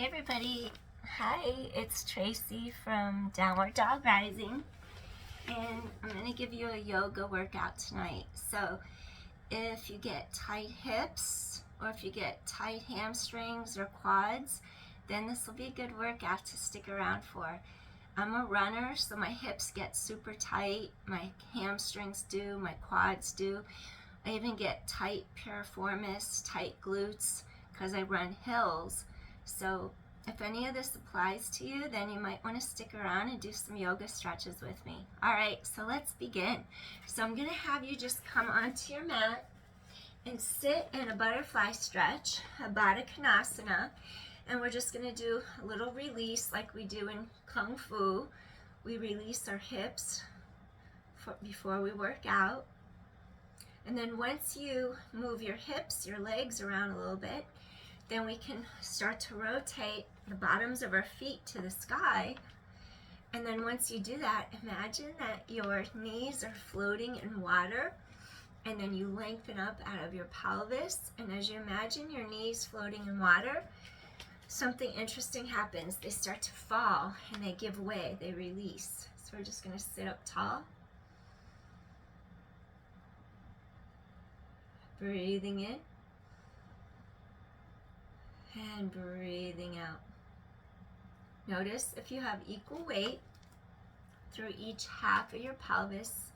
Hi everybody. Hi, it's Traci from Downward Dog Rising, and I'm going to give you a yoga workout tonight. So if you get tight hips or if you get tight hamstrings or quads, then this will be a good workout to stick around for. I'm a runner, so my hips get super tight, my hamstrings do, my quads do. I even get tight piriformis, tight glutes, because I run hills. So if any of this applies to you, then you might want to stick around and do some yoga stretches with me. All right, so let's begin. So I'm going to have you just come onto your mat and sit in a butterfly stretch, a Baddha Konasana, and we're just going to do a little release like we do in Kung Fu. We release our hips before we work out. And then once you move your hips, your legs around a little bit, then we can start to rotate the bottoms of our feet to the sky. And then once you do that, imagine that your knees are floating in water, and then you lengthen up out of your pelvis. And as you imagine your knees floating in water, something interesting happens. They start to fall and they give way, they release. So we're just going to sit up tall. Breathing in and breathing out. Notice if you have equal weight through each half of your pelvis.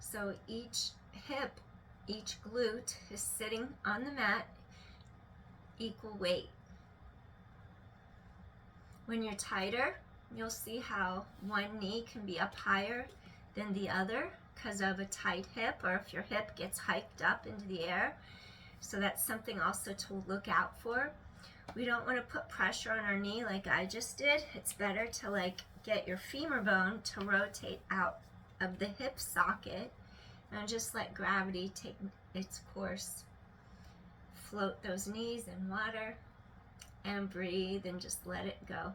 So each hip, each glute is sitting on the mat, equal weight. When you're tighter, you'll see how one knee can be up higher than the other because of a tight hip, or if your hip gets hiked up into the air. So that's something also to look out for. We don't want to put pressure on our knee like I just did. It's better to get your femur bone to rotate out of the hip socket and just let gravity take its course. Float those knees in water and breathe and just let it go.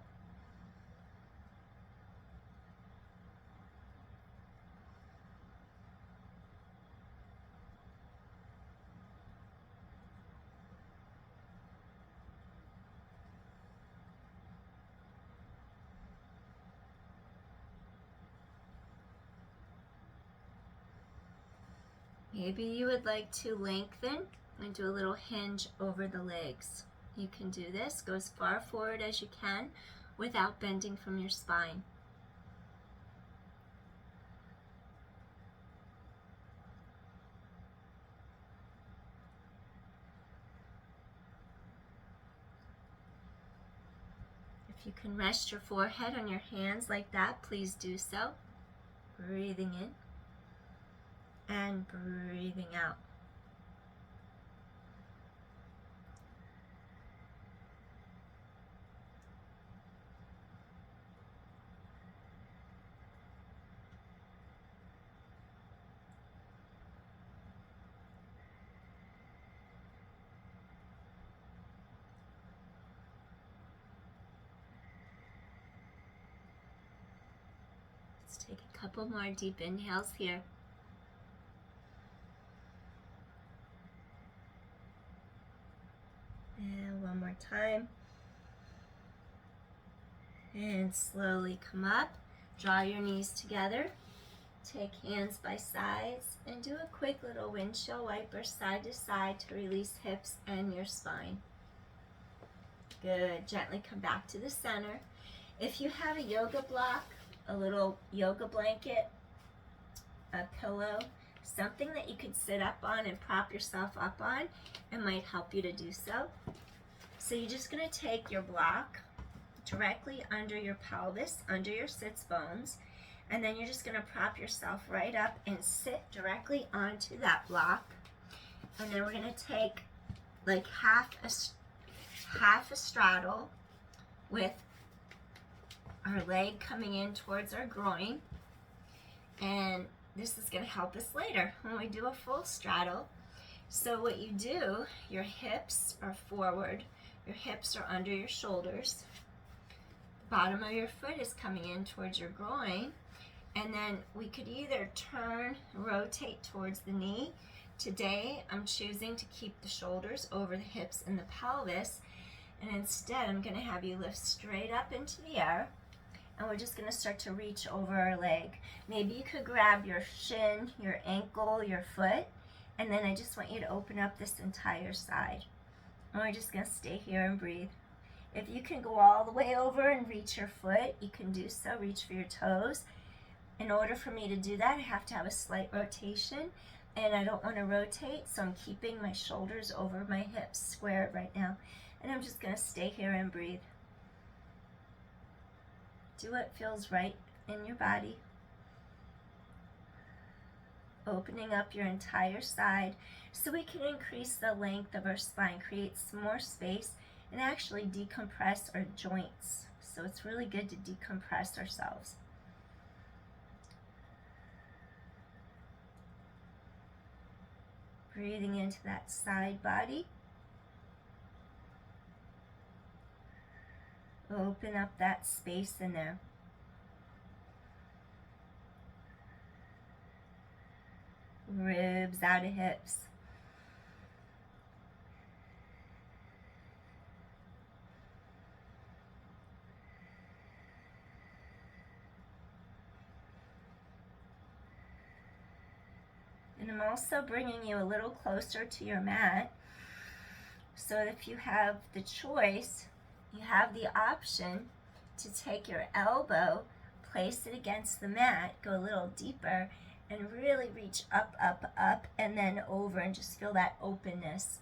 Maybe you would like to lengthen and do a little hinge over the legs. You can do this. Go as far forward as you can without bending from your spine. If you can rest your forehead on your hands like that, please do so. Breathing in and breathing out. Let's take a couple more deep inhales here. And one more time. And slowly come up. Draw your knees together. Take hands by sides and do a quick little windshield wiper side to side to release hips and your spine. Good. Gently come back to the center. If you have a yoga block, a little yoga blanket, a pillow, something that you could sit up on and prop yourself up on, it might help you to do so. So you're just going to take your block directly under your pelvis, under your sits bones, and then you're just going to prop yourself right up and sit directly onto that block. And then we're going to take like half a straddle with our leg coming in towards our groin, and this is going to help us later when we do a full straddle. So what you do, your hips are forward, your hips are under your shoulders, the bottom of your foot is coming in towards your groin, and then we could either turn, rotate towards the knee. Today I'm choosing to keep the shoulders over the hips and the pelvis, And instead, I'm going to have you lift straight up into the air. And we're just going to start to reach over our leg. Maybe you could grab your shin, your ankle, your foot. And then I just want you to open up this entire side. And we're just going to stay here and breathe. If you can go all the way over and reach your foot, you can do so. Reach for your toes. In order for me to do that, I have to have a slight rotation. And I don't want to rotate, so I'm keeping my shoulders over my hips squared right now. And I'm just going to stay here and breathe. Do what feels right in your body. Opening up your entire side so we can increase the length of our spine, create some more space, and actually decompress our joints. So it's really good to decompress ourselves. Breathing into that side body. Open up that space in there. Ribs out of hips. And I'm also bringing you a little closer to your mat, so that if you have the choice, you have the option to take your elbow, place it against the mat, go a little deeper, and really reach up, up, up, and then over, and just feel that openness.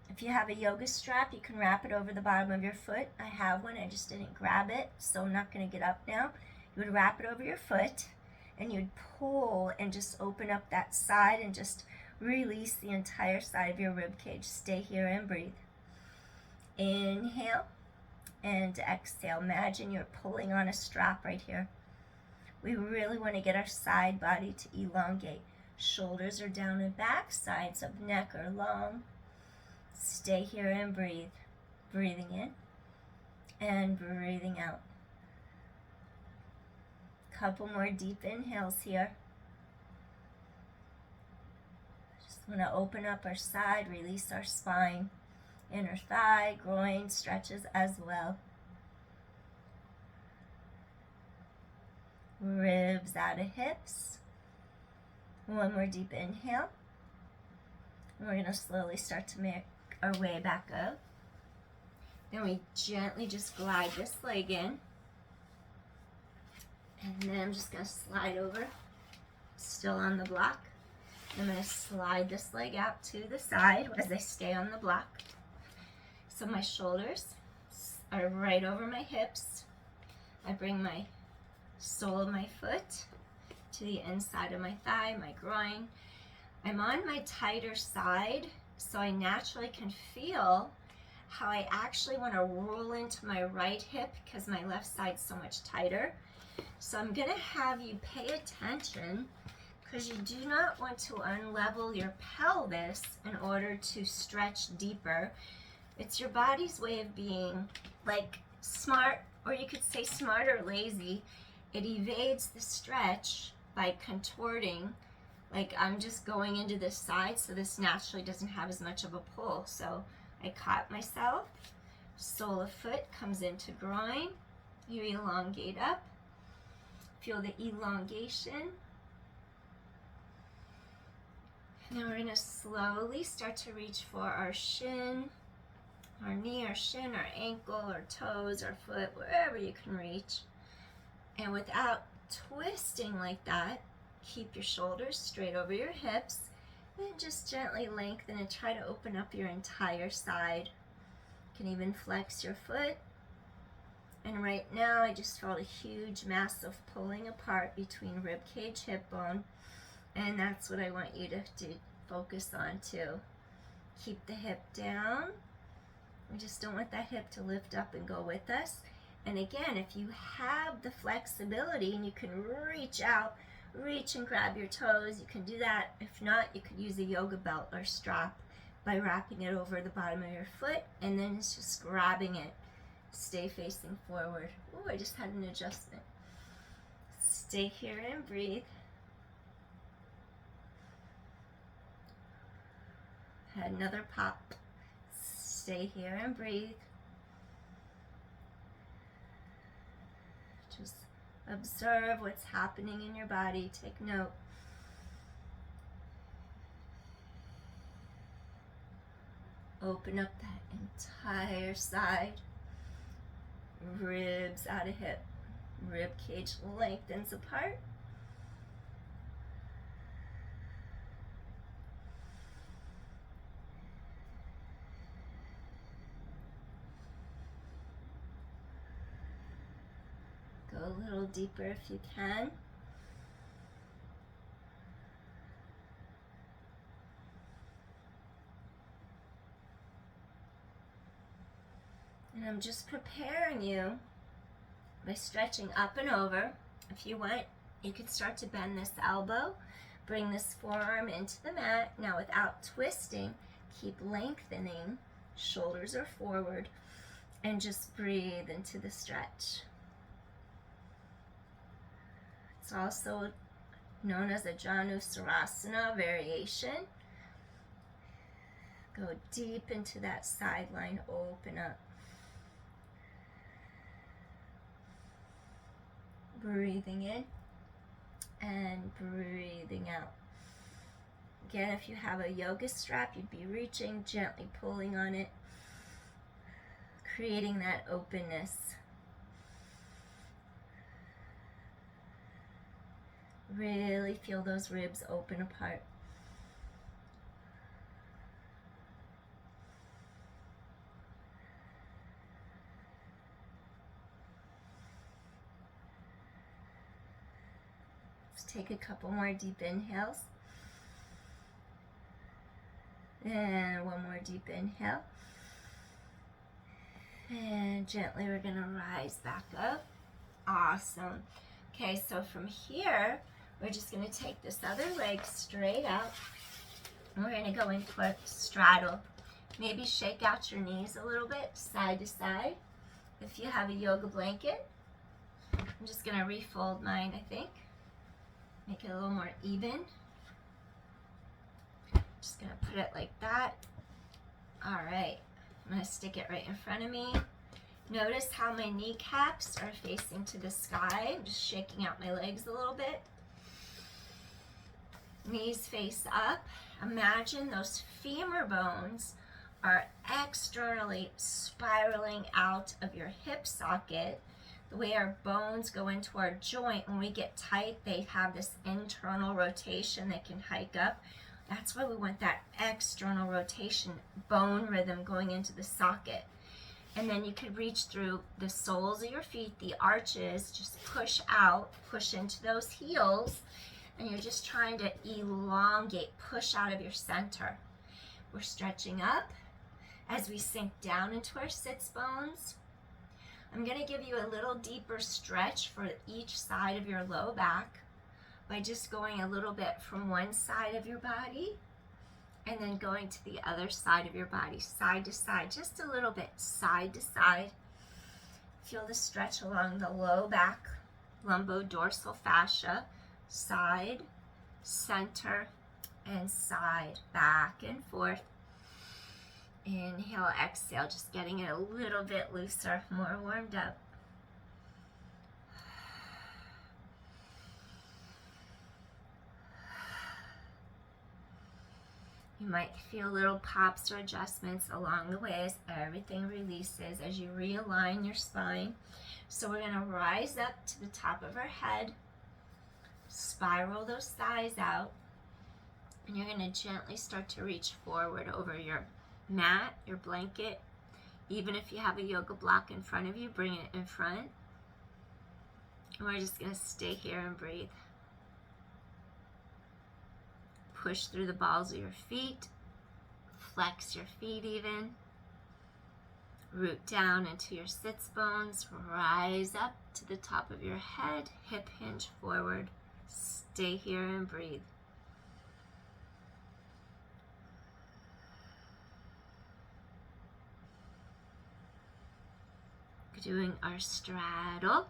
If you have a yoga strap, you can wrap it over the bottom of your foot. I have one, I just didn't grab it, so I'm not going to get up now. You would wrap it over your foot, and you'd pull and just open up that side and just release the entire side of your rib cage. Stay here and breathe. Inhale and exhale. Imagine you're pulling on a strap right here. We really want to get our side body to elongate. Shoulders are down and back, sides of neck are long. Stay here and breathe. Breathing in and breathing out. Couple more deep inhales here. Just want to open up our side, release our spine. Inner thigh, groin stretches as well. Ribs out of hips. One more deep inhale. And we're going to slowly start to make our way back up. Then we gently just glide this leg in. And then I'm just going to slide over, still on the block. I'm going to slide this leg out to the side as I stay on the block. So my shoulders are right over my hips. I bring my sole of my foot to the inside of my thigh, my groin. I'm on my tighter side, so I naturally can feel how I actually want to roll into my right hip because my left side's so much tighter. So I'm going to have you pay attention because you do not want to unlevel your pelvis in order to stretch deeper. It's your body's way of being like smart, or you could say smart or lazy. It evades the stretch by contorting. Like I'm just going into this side, so this naturally doesn't have as much of a pull. So I caught myself. Sole of foot comes into groin. You elongate up. Feel the elongation. Now we're going to slowly start to reach for our shin, our knee, our shin, our ankle, our toes, our foot, wherever you can reach. And without twisting like that, keep your shoulders straight over your hips. Then just gently lengthen and try to open up your entire side. You can even flex your foot. And right now I just felt a huge massive pulling apart between rib cage, hip bone. And that's what I want you to focus on too. Keep the hip down. We just don't want that hip to lift up and go with us. And again, if you have the flexibility and you can reach out, reach and grab your toes, you can do that. If not, you could use a yoga belt or strap by wrapping it over the bottom of your foot, and then it's just grabbing it. Stay facing forward. Oh, I just had an adjustment. Stay here and breathe. Had another pop. Stay here and breathe. Just observe what's happening in your body. Take note. Open up that entire side. Ribs out of hip. Rib cage lengthens apart. Go a little deeper if you can. And I'm just preparing you by stretching up and over. If you want, you can start to bend this elbow, bring this forearm into the mat. Now without twisting, keep lengthening, shoulders are forward, and just breathe into the stretch. It's also known as a Janusarasana variation. Go deep into that sideline, open up. Breathing in and breathing out. Again, if you have a yoga strap, you'd be reaching, gently pulling on it, creating that openness. Really feel those ribs open apart. Take a couple more deep inhales. And one more deep inhale. And gently we're going to rise back up. Awesome. Okay, so from here, we're just going to take this other leg straight out. And we're going to go into a straddle. Maybe shake out your knees a little bit, side to side. If you have a yoga blanket, I'm just going to refold mine, I think. Make it a little more even. Just gonna put it like that. All right, I'm gonna stick it right in front of me. Notice how my kneecaps are facing to the sky. I'm just shaking out my legs a little bit. Knees face up. Imagine those femur bones are externally spiraling out of your hip socket. The way our bones go into our joint, when we get tight, they have this internal rotation that can hike up. That's why we want that external rotation, bone rhythm going into the socket. And then you could reach through the soles of your feet, the arches, just push out, push into those heels, and you're just trying to elongate, push out of your center. We're stretching up as we sink down into our sits bones. I'm going to give you a little deeper stretch for each side of your low back by just going a little bit from one side of your body and then going to the other side of your body, side to side, just a little bit side to side. Feel the stretch along the low back, lumbodorsal fascia, side, center, and side, back and forth. Inhale, exhale, just getting it a little bit looser, more warmed up. You might feel little pops or adjustments along the way as everything releases, as you realign your spine. So we're going to rise up to the top of our head, spiral those thighs out, and you're going to gently start to reach forward over your mat, your blanket. Even if you have a yoga block in front of you, bring it in front. And we're just going to stay here and breathe. Push through the balls of your feet. Flex your feet even. Root down into your sits bones. Rise up to the top of your head. Hip hinge forward. Stay here and breathe. Doing our straddle.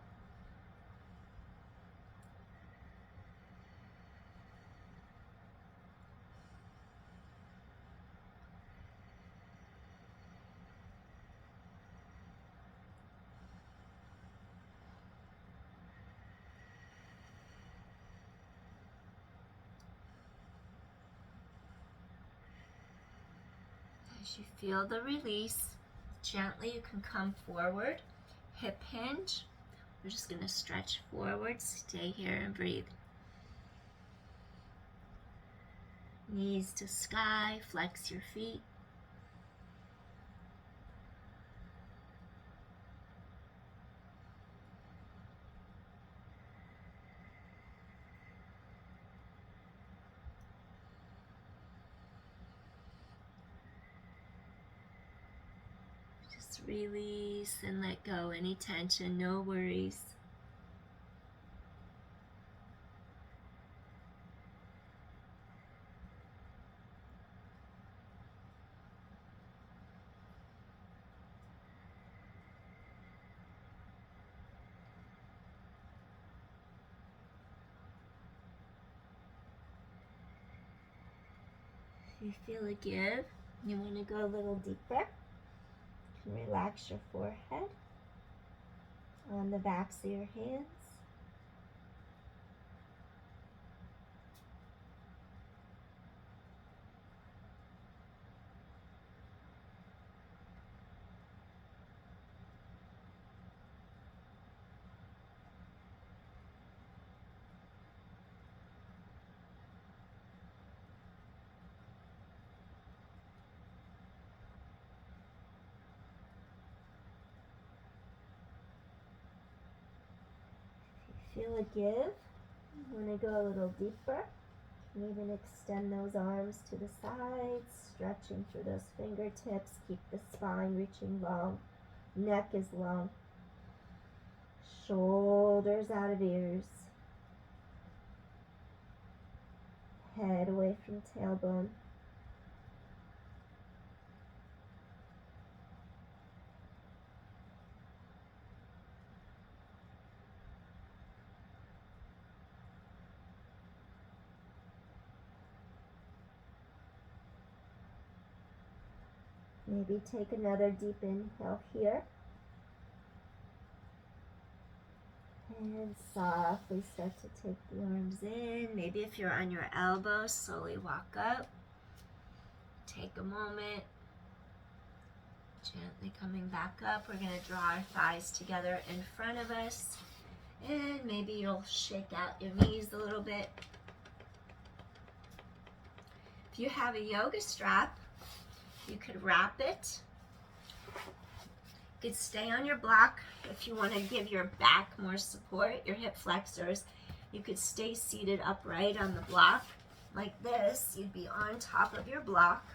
As you feel the release, gently you can come forward, hip hinge. We're just going to stretch forward, stay here and breathe. Knees to sky, flex your feet. Just release and let go any tension, no worries. If you feel a give, you want to go a little deeper. You can relax your forehead on the backs of your hands. Feel a give. You want to go a little deeper. You can even extend those arms to the sides, stretching through those fingertips. Keep the spine reaching long. Neck is long. Shoulders out of ears. Head away from tailbone. Maybe take another deep inhale here. And softly start to take the arms in. Maybe if you're on your elbows, slowly walk up. Take a moment. Gently coming back up. We're going to draw our thighs together in front of us. And maybe you'll shake out your knees a little bit. If you have a yoga strap, you could wrap it. You could stay on your block. If you want to give your back more support, your hip flexors, you could stay seated upright on the block like this. You'd be on top of your block.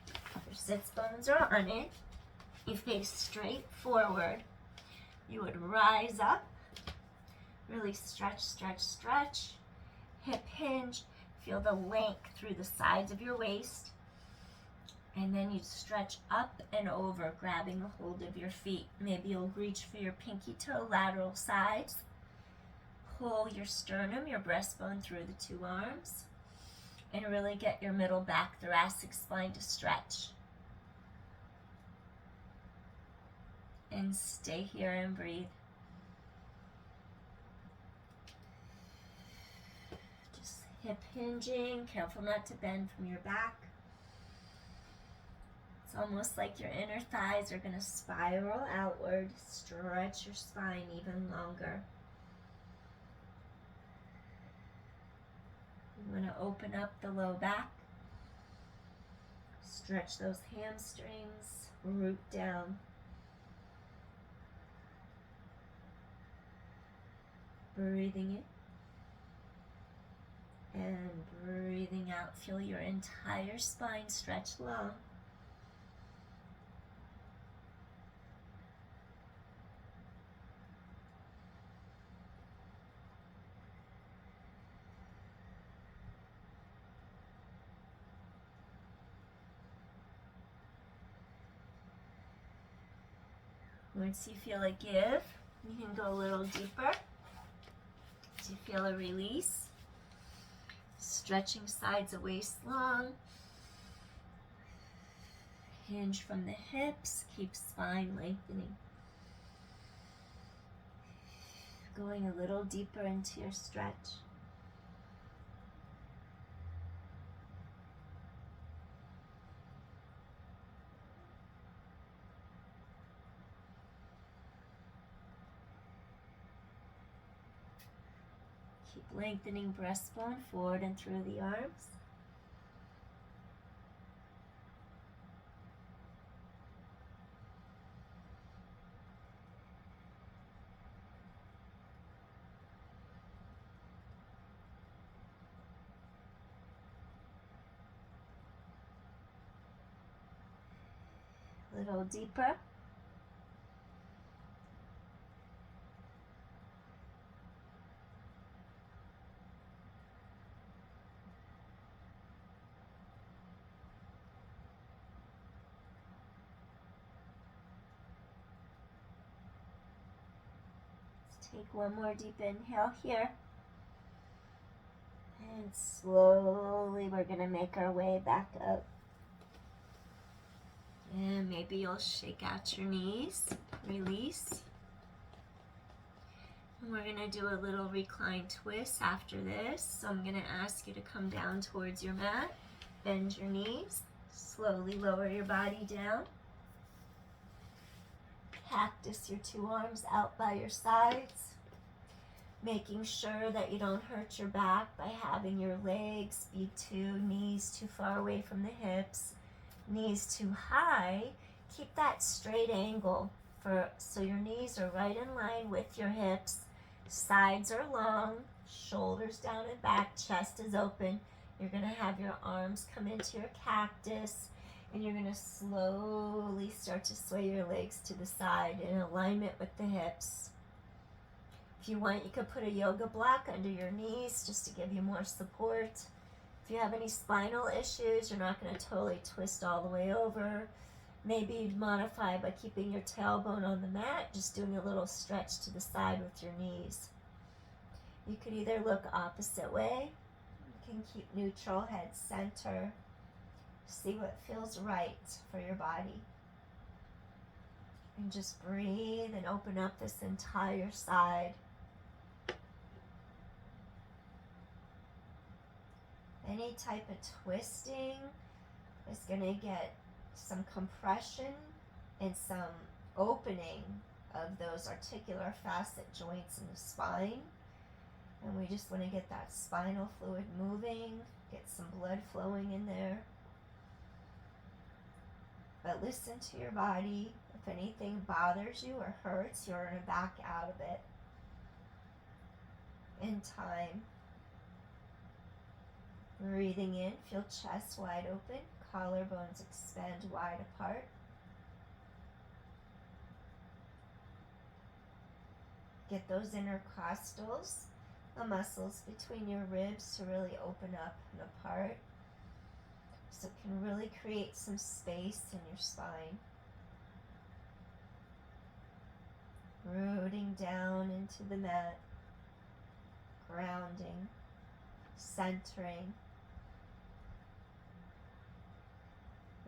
Your sits bones are on it. You face straight forward. You would rise up. Really stretch, stretch, stretch. Hip hinge. Feel the length through the sides of your waist. And then you stretch up and over, grabbing a hold of your feet. Maybe you'll reach for your pinky toe, lateral sides. Pull your sternum, your breastbone through the two arms. And really get your middle back thoracic spine to stretch. And stay here and breathe. Just hip hinging, careful not to bend from your back. It's almost like your inner thighs are going to spiral outward. Stretch your spine even longer. You want to open up the low back. Stretch those hamstrings. Root down. Breathing in. And breathing out. Feel your entire spine stretch long. Once you feel a give, you can go a little deeper. As you feel a release, stretching sides of waist long. Hinge from the hips, keep spine lengthening. Going a little deeper into your stretch. Keep lengthening breastbone forward and through the arms. A little deeper. Take one more deep inhale here. And slowly we're going to make our way back up. And maybe you'll shake out your knees, release. And we're going to do a little recline twist after this. So I'm going to ask you to come down towards your mat, bend your knees, slowly lower your body down. Cactus your two arms out by your sides, making sure that you don't hurt your back by having your legs be knees too far away from the hips, knees too high. Keep that straight angle so your knees are right in line with your hips, sides are long, shoulders down and back, chest is open. You're going to have your arms come into your cactus, and you're going to slowly start to sway your legs to the side in alignment with the hips. If you want, you could put a yoga block under your knees just to give you more support. If you have any spinal issues, you're not going to totally twist all the way over. Maybe you'd modify by keeping your tailbone on the mat, just doing a little stretch to the side with your knees. You could either look opposite way. You can keep neutral, head center. See what feels right for your body. And just breathe and open up this entire side. Any type of twisting is going to get some compression and some opening of those articular facet joints in the spine. And we just want to get that spinal fluid moving, get some blood flowing in there. But listen to your body. If anything bothers you or hurts, you're going to back out of it in time. Breathing in, feel chest wide open, collarbones expand wide apart. Get those intercostals, the muscles between your ribs to really open up and apart. So it can really create some space in your spine. Rooting down into the mat, grounding, centering,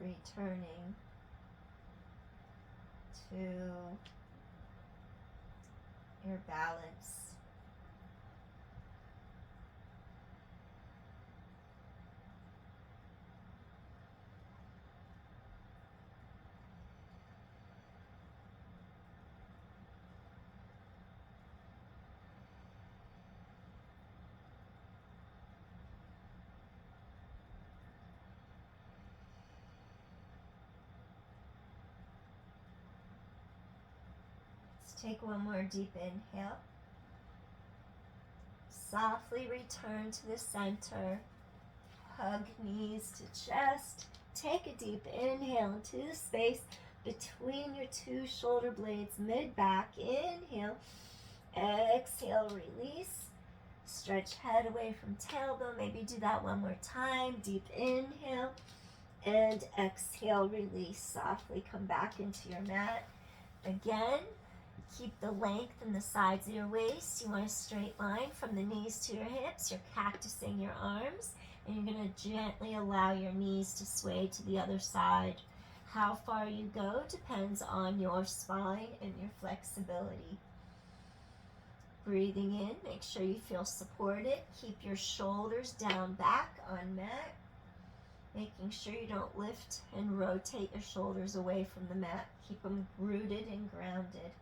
returning to your balance. Take one more deep inhale. Softly return to the center. Hug knees to chest. Take a deep inhale into the space between your two shoulder blades, mid-back. Inhale. Exhale, release. Stretch head away from tailbone. Maybe do that one more time. Deep inhale. And exhale, release. Softly come back into your mat. Again. Keep the length in the sides of your waist. You want a straight line from the knees to your hips. You're cactusing your arms, and you're going to gently allow your knees to sway to the other side. How far you go depends on your spine and your flexibility. Breathing in, make sure you feel supported. Keep your shoulders down back on mat. Making sure you don't lift and rotate your shoulders away from the mat. Keep them rooted and grounded.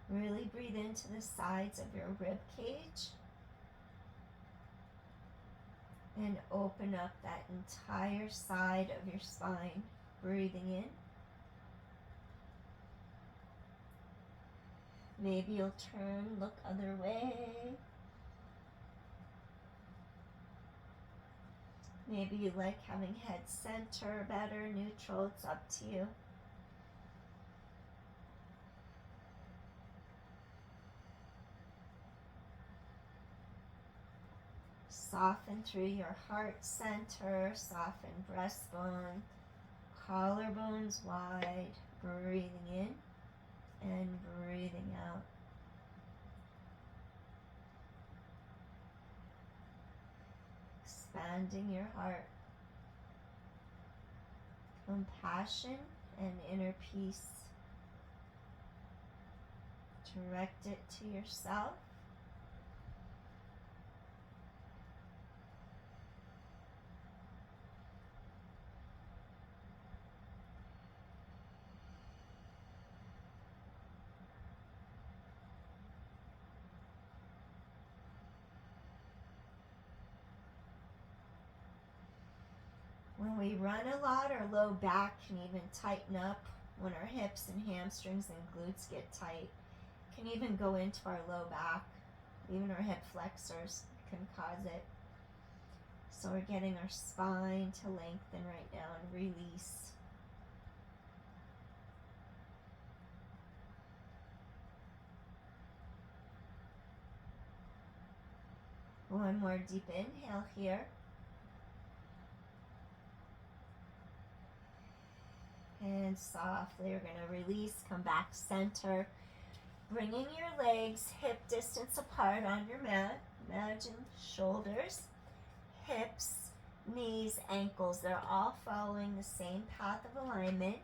Really breathe into the sides of your rib cage. And open up that entire side of your spine. Breathing in. Maybe you'll turn, look other way. Maybe you like having head center better, neutral, it's up to you. Soften through your heart center, soften breastbone, collarbones wide, breathing in and breathing out. Expanding your heart, compassion and inner peace. Direct it to yourself. When we run a lot, our low back can even tighten up. When our hips and hamstrings and glutes get tight, it can even go into our low back. Even our hip flexors can cause it. So we're getting our spine to lengthen right now and release. One more deep inhale here. And softly we're going to release, come back center. Bringing your legs hip distance apart on your mat. Imagine shoulders, hips, knees, ankles. They're all following the same path of alignment.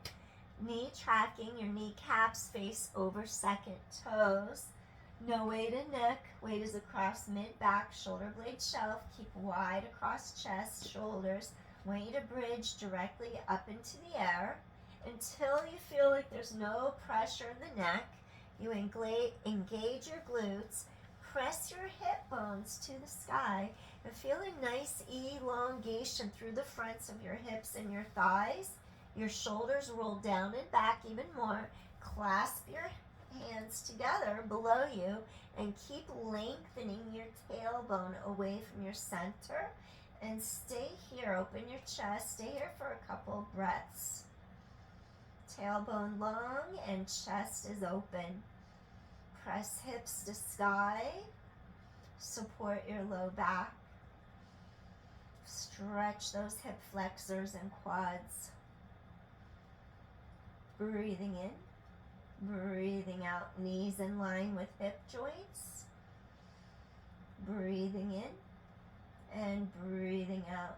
Knee tracking, your kneecaps face over second toes. No weight in neck. Weight is across mid-back, shoulder blade shelf. Keep wide across chest, shoulders. Want you to bridge directly up into the air until you feel like there's no pressure in the neck. You engage your glutes. Press your hip bones to the sky and feel a nice elongation through the fronts of your hips and your thighs. Your shoulders roll down and back even more. Clasp your hands together below you and keep lengthening your tailbone away from your center. And stay here, open your chest, stay here for a couple of breaths. Tailbone long and chest is open. Press hips to sky. Support your low back. Stretch those hip flexors and quads. Breathing in, breathing out, knees in line with hip joints. Breathing in and breathing out.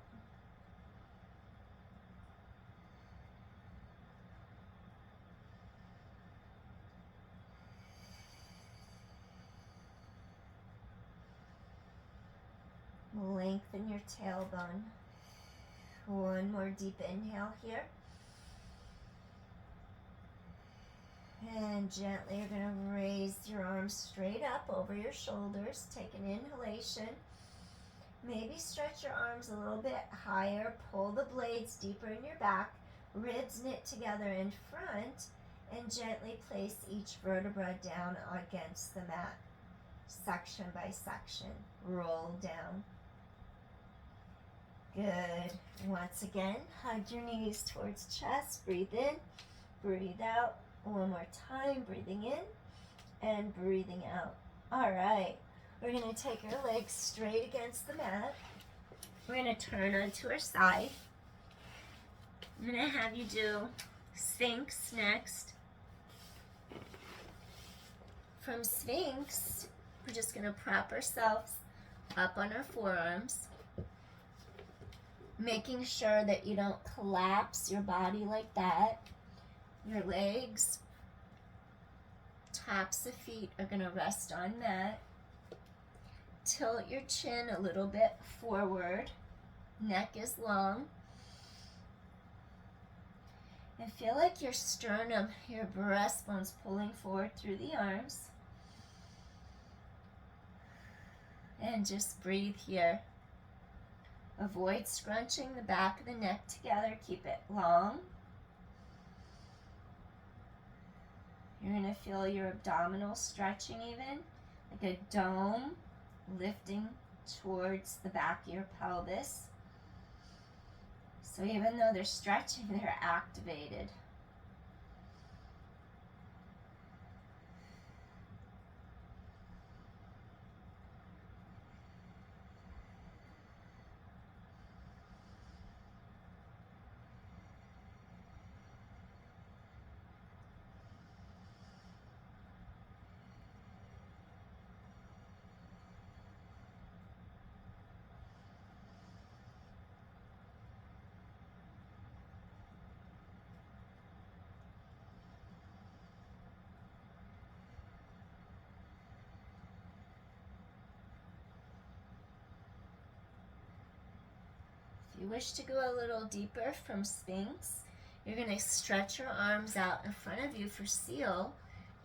Lengthen your tailbone. One more deep inhale here. And gently you're going to raise your arms straight up over your shoulders. Take an inhalation. Maybe stretch your arms a little bit higher. Pull the blades deeper in your back. Ribs knit together in front. And gently place each vertebra down against the mat. Section by section. Roll down. Good. Once again, hug your knees towards chest. Breathe in. Breathe out. One more time. Breathing in and breathing out. All right. We're going to take our legs straight against the mat. We're going to turn onto our side. I'm going to have you do Sphinx next. From Sphinx, we're just going to prop ourselves up on our forearms, making sure that you don't collapse your body like that. Your legs, tops of feet are going to rest on mat. Tilt your chin a little bit forward. Neck is long. And feel like your sternum, your breastbone's pulling forward through the arms. And just breathe here. Avoid scrunching the back of the neck together. Keep it long. You're going to feel your abdominals stretching even, like a dome lifting towards the back of your pelvis. So even though they're stretching, they're activated. If you wish to go a little deeper from Sphinx, you're going to stretch your arms out in front of you for Seal,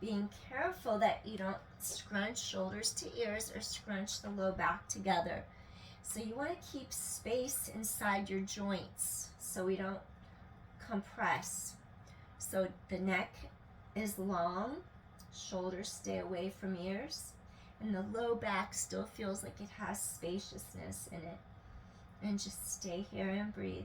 being careful that you don't scrunch shoulders to ears or scrunch the low back together. So you want to keep space inside your joints so we don't compress. So the neck is long, shoulders stay away from ears, and the low back still feels like it has spaciousness in it. And just stay here and breathe.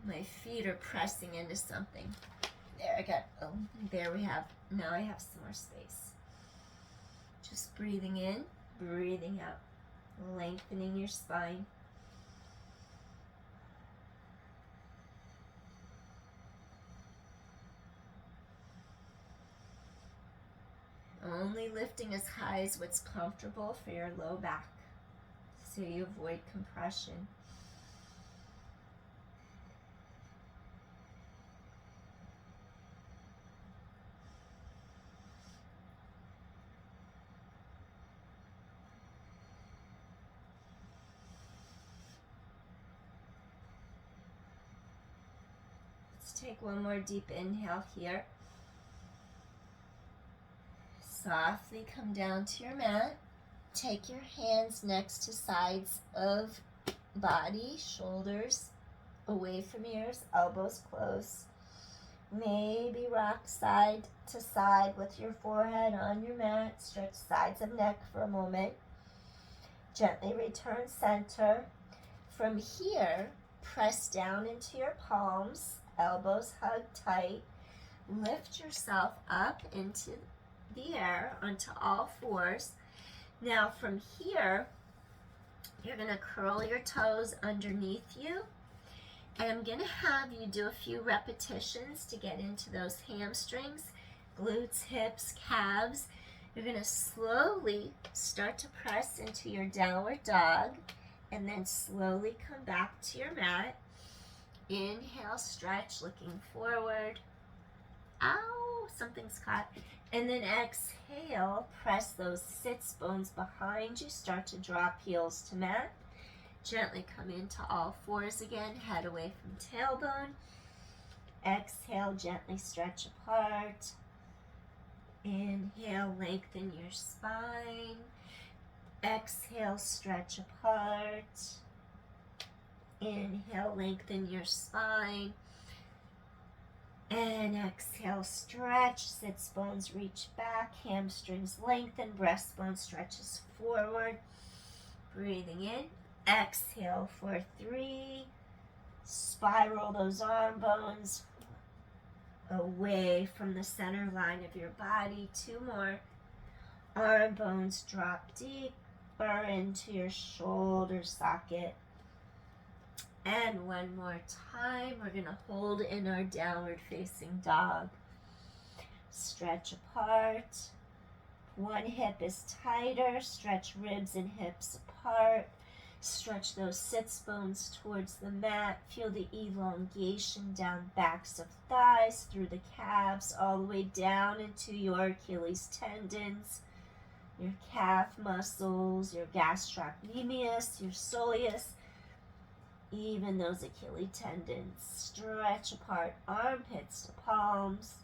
My feet are pressing into something. There I got, oh, there we have, now I have some more space. Just breathing in, breathing out, lengthening your spine. Only lifting as high as what's comfortable for your low back, so you avoid compression. Let's take one more deep inhale here. Softly come down to your mat. Take your hands next to sides of body, shoulders away from ears, elbows close. Maybe rock side to side with your forehead on your mat. Stretch sides of neck for a moment. Gently return center. From here, press down into your palms, elbows hug tight. Lift yourself up into the air onto all fours. Now from here, you're going to curl your toes underneath you, and I'm going to have you do a few repetitions to get into those hamstrings, glutes, hips, calves. You're going to slowly start to press into your downward dog, and then slowly come back to your mat. Inhale, stretch, looking forward. Ow, something's caught. And then exhale, press those sits bones behind you. Start to drop heels to mat. Gently come into all fours again. Head away from tailbone. Exhale, gently stretch apart. Inhale, lengthen your spine. Exhale, stretch apart. Inhale, lengthen your spine. And exhale, stretch, sits bones reach back, hamstrings lengthen, breastbone stretches forward. Breathing in, exhale for 3. Spiral those arm bones away from the center line of your body. 2 more. Arm bones drop deeper into your shoulder socket. And one more time, we're going to hold in our downward facing dog. Stretch apart. One hip is tighter. Stretch ribs and hips apart. Stretch those sits bones towards the mat. Feel the elongation down backs of thighs, through the calves, all the way down into your Achilles tendons, your calf muscles, your gastrocnemius, your soleus. Even those Achilles tendons. Stretch apart, armpits to palms.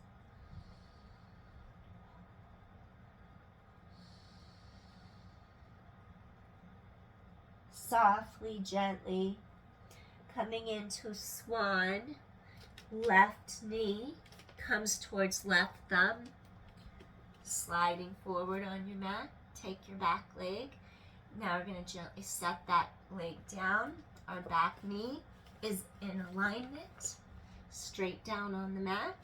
Softly, gently, coming into swan. Left knee comes towards left thumb. Sliding forward on your mat. Take your back leg. Now we're going to gently set that leg down. Our back knee is in alignment. Straight down on the mat.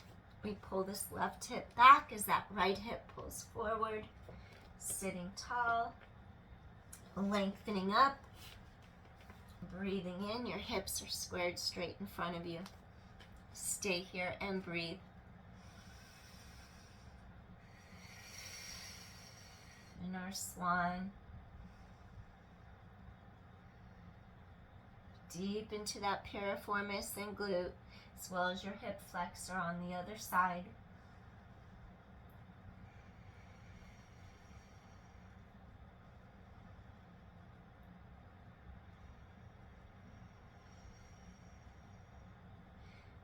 We pull this left hip back as that right hip pulls forward. Sitting tall. Lengthening up. Breathing in. Your hips are squared straight in front of you. Stay here and breathe. In our swan. Deep into that piriformis and glute, as well as your hip flexor on the other side.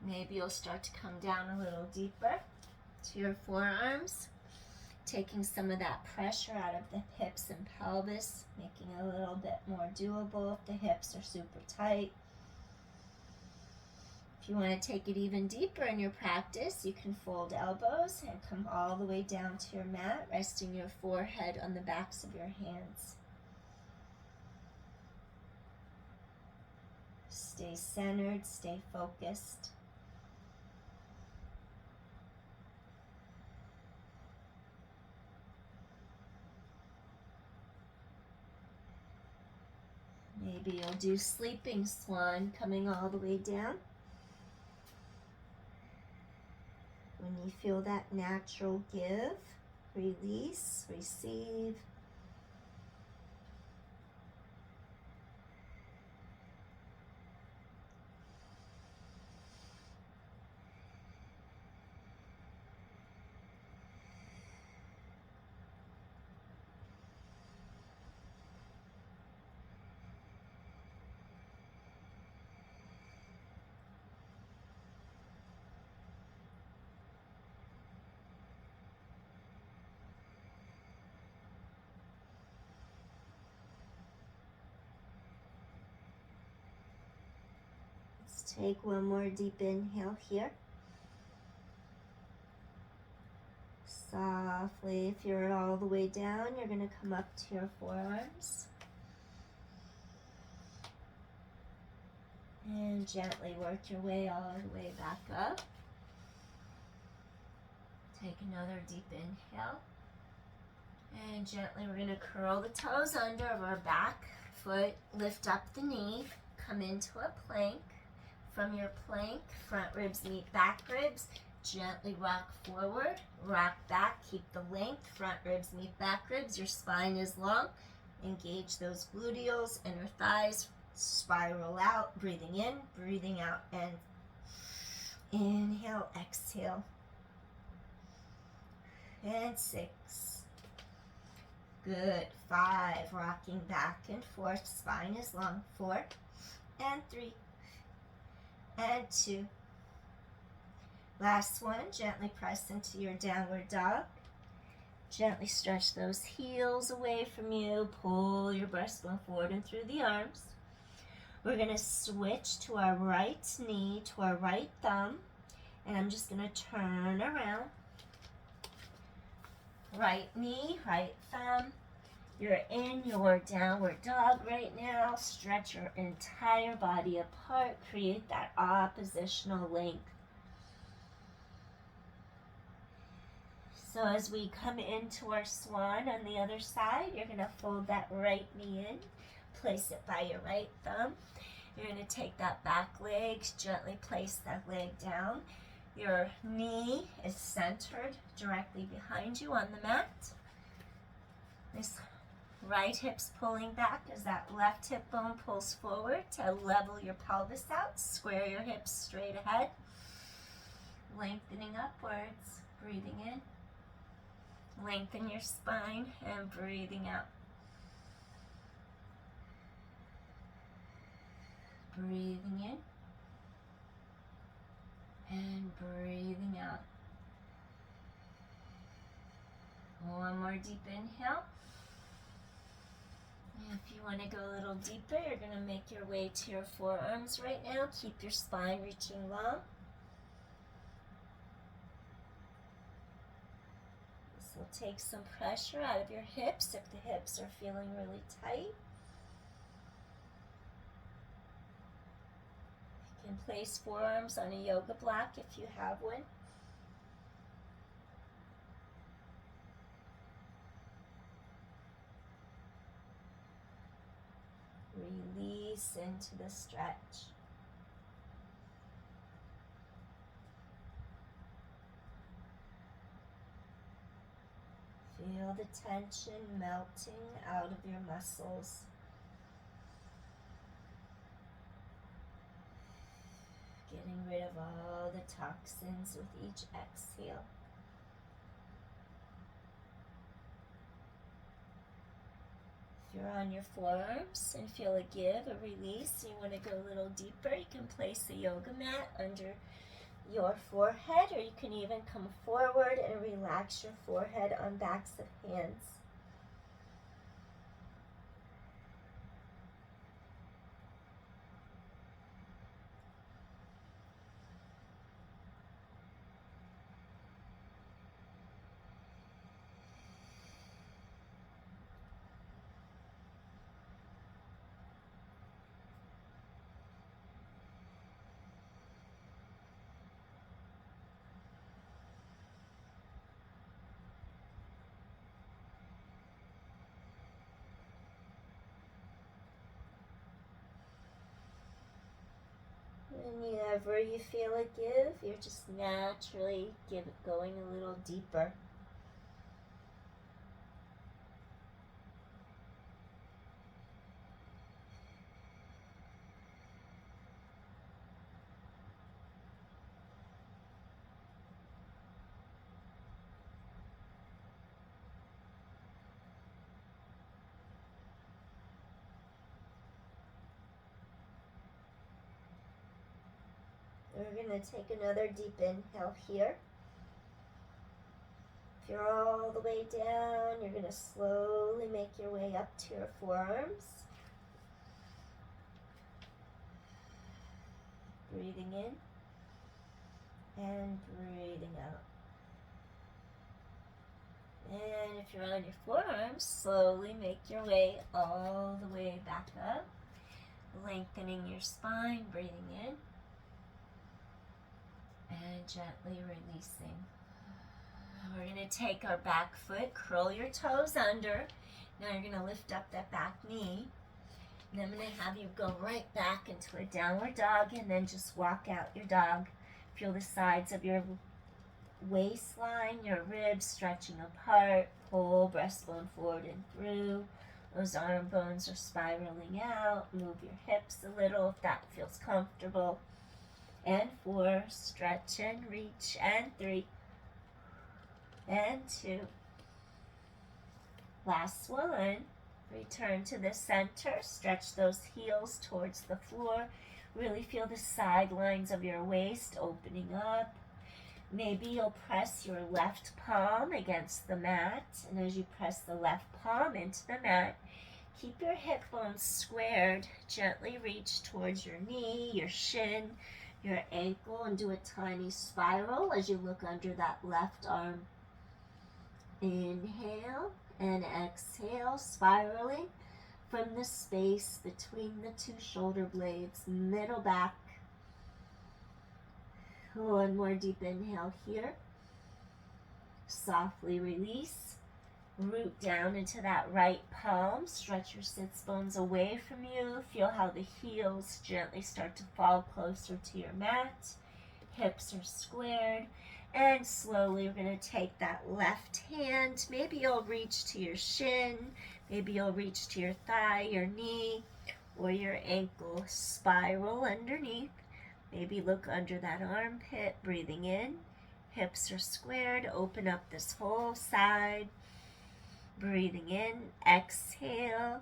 Maybe you'll start to come down a little deeper to your forearms, taking some of that pressure out of the hips and pelvis, making it a little bit more doable if the hips are super tight. If you want to take it even deeper in your practice, you can fold elbows and come all the way down to your mat, resting your forehead on the backs of your hands. Stay centered, stay focused. Maybe you'll do sleeping swan, coming all the way down. When you feel that natural give, release, receive. Take one more deep inhale here. Softly, if you're all the way down, you're going to come up to your forearms. And gently work your way all the way back up. Take another deep inhale. And gently we're going to curl the toes under of our back foot, lift up the knee, come into a plank. From your plank, front ribs meet back ribs. Gently rock forward, rock back, keep the length. Front ribs meet back ribs. Your spine is long. Engage those gluteals, inner thighs. Spiral out, breathing in, breathing out, and inhale, exhale. And 6. Good. 5. Rocking back and forth. Spine is long. 4 and 3. And 2. Last one, gently press into your downward dog. Gently stretch those heels away from you. Pull your breastbone forward and through the arms. We're going to switch to our right knee, to our right thumb. And I'm just going to turn around. Right knee, right thumb. You're in your downward dog right now. Stretch your entire body apart. Create that oppositional length. So as we come into our swan on the other side, you're going to fold that right knee in. Place it by your right thumb. You're going to take that back leg, gently place that leg down. Your knee is centered directly behind you on the mat. This right hip's pulling back as that left hip bone pulls forward to level your pelvis out. Square your hips straight ahead. Lengthening upwards, breathing in. Lengthen your spine and breathing out. Breathing in and breathing out. One more deep inhale. If you want to go a little deeper, you're going to make your way to your forearms right now. Keep your spine reaching long. This will take some pressure out of your hips if the hips are feeling really tight. You can place forearms on a yoga block if you have one. Release into the stretch. Feel the tension melting out of your muscles. Getting rid of all the toxins with each exhale. If you're on your forearms and feel a give, a release, you want to go a little deeper, you can place a yoga mat under your forehead, or you can even come forward and relax your forehead on backs of hands. Whenever you feel a give, you're just naturally going a little deeper. We're going to take another deep inhale here. If you're all the way down, you're going to slowly make your way up to your forearms. Breathing in and breathing out. And if you're on your forearms, slowly make your way all the way back up. Lengthening your spine, breathing in. And gently releasing. We're going to take our back foot, curl your toes under. Now you're going to lift up that back knee. And I'm going to have you go right back into a downward dog and then just walk out your dog. Feel the sides of your waistline, your ribs stretching apart. Pull breastbone forward and through. Those arm bones are spiraling out. Move your hips a little if that feels comfortable. And 4, stretch and reach, and 3, and 2. Last one. Return to the center, stretch those heels towards the floor. Really feel the sidelines of your waist opening up. Maybe you'll press your left palm against the mat, and as you press the left palm into the mat, keep your hip bones squared. Gently reach towards your knee, your shin, your ankle, and do a tiny spiral as you look under that left arm. Inhale and exhale, spiraling from the space between the 2 shoulder blades, middle back. One more deep inhale here. Softly release. Root down into that right palm. Stretch your sits bones away from you. Feel how the heels gently start to fall closer to your mat. Hips are squared. And slowly we're going to take that left hand. Maybe you'll reach to your shin. Maybe you'll reach to your thigh, your knee, or your ankle. Spiral underneath. Maybe look under that armpit. Breathing in. Hips are squared. Open up this whole side. Breathing in, exhale,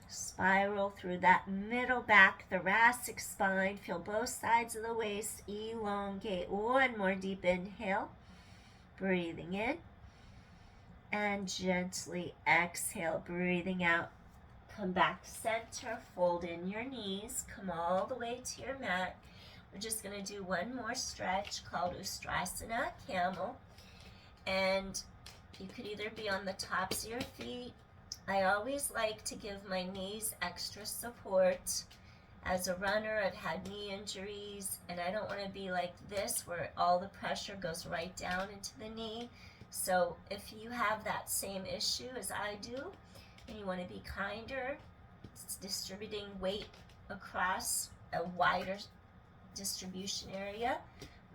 Spiral through that middle back thoracic spine. Feel both sides of the waist elongate. One more deep inhale. Breathing in. And gently exhale, breathing out. Come back center, fold in your knees, come all the way to your mat. We're just going to do one more stretch called Ustrasana, camel. And you could either be on the tops of your feet. I always like to give my knees extra support. As a runner, I've had knee injuries, and I don't want to be like this where all the pressure goes right down into the knee. So if you have that same issue as I do, and you want to be kinder, it's distributing weight across a wider distribution area,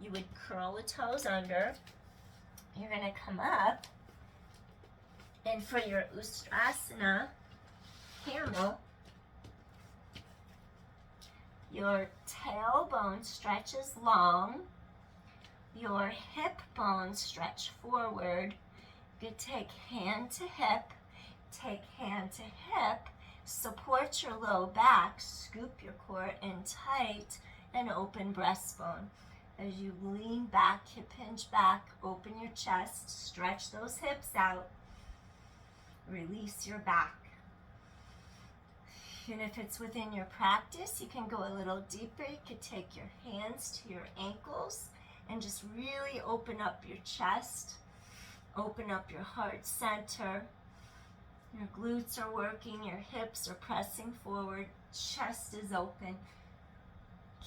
you would curl the toes under. You're going to come up, and for your Ustrasana, camel, your tailbone stretches long, your hip bones stretch forward. You could take hand to hip, support your low back, scoop your core in tight, and open breastbone. As you lean back, hip hinge back, open your chest, stretch those hips out, release your back. And if it's within your practice, you can go a little deeper. You could take your hands to your ankles and just really open up your chest, open up your heart center. Your glutes are working, your hips are pressing forward, chest is open.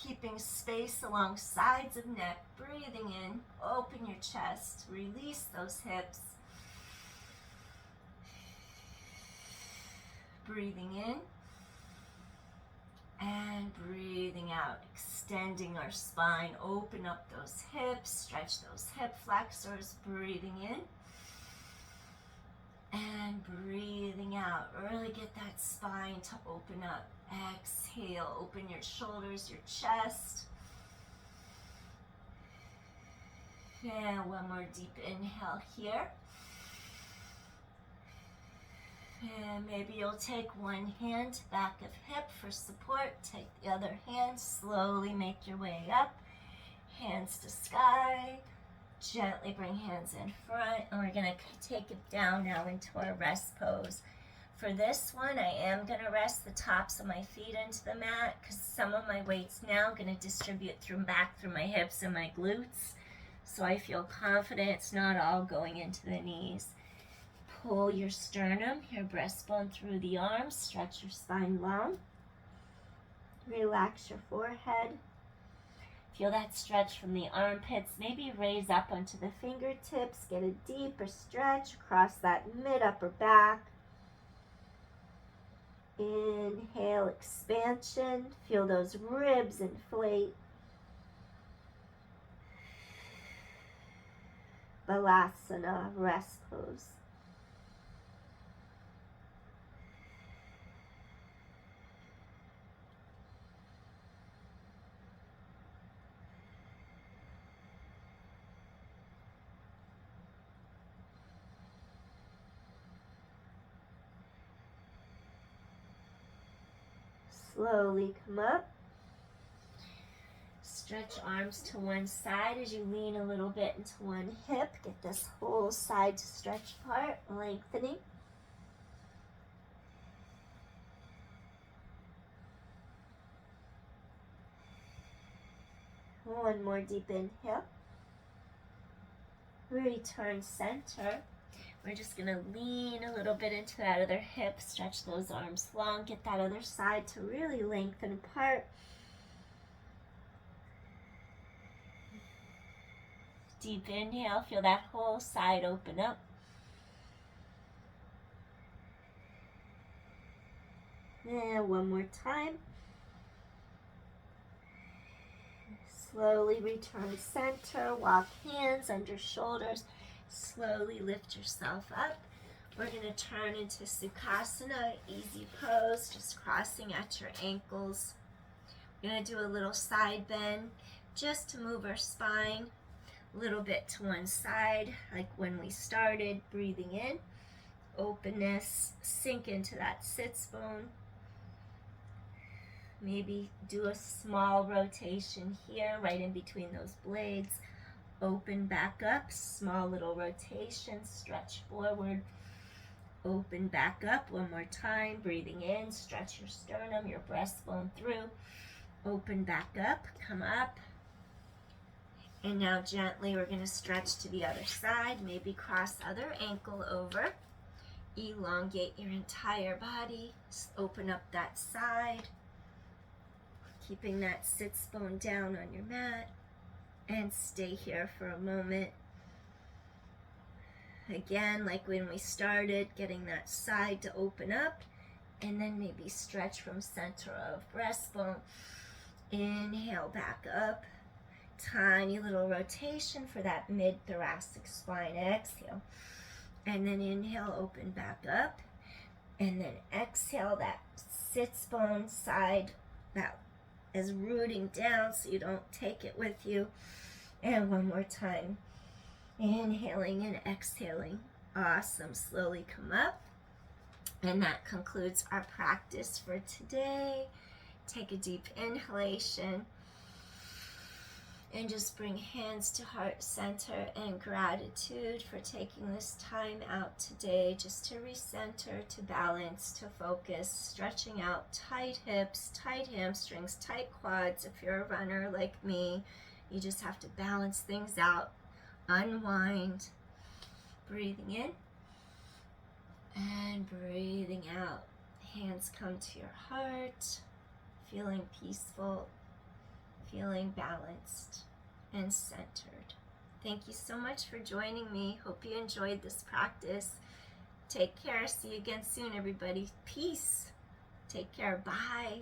Keeping space along sides of neck, breathing in, open your chest, release those hips. Breathing in and breathing out, extending our spine, open up those hips, stretch those hip flexors, breathing in and breathing out. Really get that spine to open up. Exhale, open your shoulders, your chest. And one more deep inhale here. And maybe you'll take one hand to back of hip for support. Take the other hand, slowly make your way up. Hands to sky. Gently bring hands in front. And we're going to take it down now into our rest pose. For this one, I am going to rest the tops of my feet into the mat because some of my weight's now going to distribute back through my hips and my glutes. So I feel confident it's not all going into the knees. Pull your sternum, your breastbone through the arms, stretch your spine long. Relax your forehead. Feel that stretch from the armpits. Maybe raise up onto the fingertips. Get a deeper stretch across that mid-upper back. Inhale, expansion. Feel those ribs inflate. Balasana, rest pose. Slowly come up. Stretch arms to one side as you lean a little bit into one hip. Get this whole side to stretch apart, lengthening. One more deep inhale. Return center. We're just going to lean a little bit into that other hip, stretch those arms long, get that other side to really lengthen apart. Deep inhale, feel that whole side open up. And one more time. Slowly return center, walk hands under shoulders. Slowly lift yourself up. We're going to turn into Sukhasana, easy pose, just crossing at your ankles. We're going to do a little side bend just to move our spine a little bit to one side, like when we started. Breathing in, openness, sink into that sits bone. Maybe do a small rotation here, right in between those blades. Open back up, small little rotation, stretch forward. Open back up one more time, breathing in, stretch your sternum, your breastbone through. Open back up, come up. And now gently we're going to stretch to the other side, maybe cross other ankle over. Elongate your entire body, open up that side, keeping that sits bone down on your mat, and stay here for a moment. Again, like when we started, getting that side to open up, and then maybe stretch from center of breastbone. Inhale back up, tiny little rotation for that mid-thoracic spine. Exhale, and then inhale, open back up, and then exhale, that sits bone side that is rooting down so you don't take it with you. And one more time, inhaling and exhaling. Awesome. Slowly come up. And that concludes our practice for today. Take a deep inhalation and just bring hands to heart center and gratitude for taking this time out today just to recenter, to balance, to focus, stretching out tight hips, tight hamstrings, tight quads. If you're a runner like me, you just have to balance things out, unwind, breathing in and breathing out. Hands come to your heart, feeling peaceful, feeling balanced and centered. Thank you so much for joining me. Hope you enjoyed this practice. Take care. See you again soon, everybody. Peace. Take care. Bye.